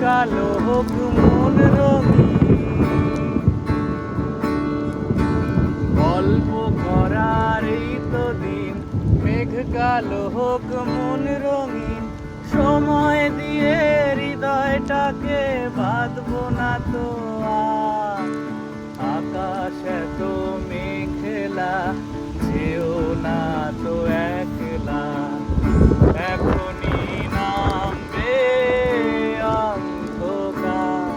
কালো হোক মন রঙিন, গল্প করার এই তো দিন। মেঘ কালো হোক মন রঙিন, সময় দিয়ে হৃদয়টাকে বাঁধবো না তো আর। আকাশ এত মেঘলা, যেও না তো একলা, এখনই নামবে অন্ধকার।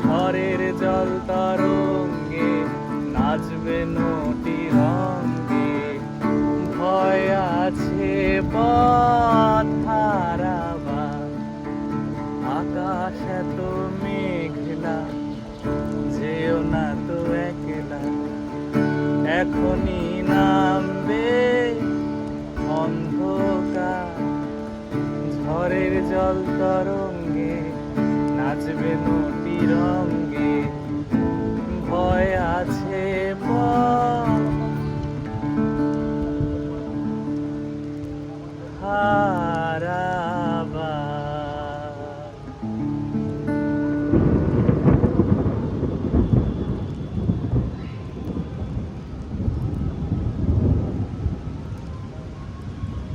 ঝড়ের জল তরঙ্গে নাচবে নটি রঙে, ভয় আছে পথ হারাবার। আকাশ এত মেঘলা, যেও না তো একলা, এখনই নামবে অন্ধকার। ঝড়ের জল তরঙ্গে নাচবে নটি রঙে।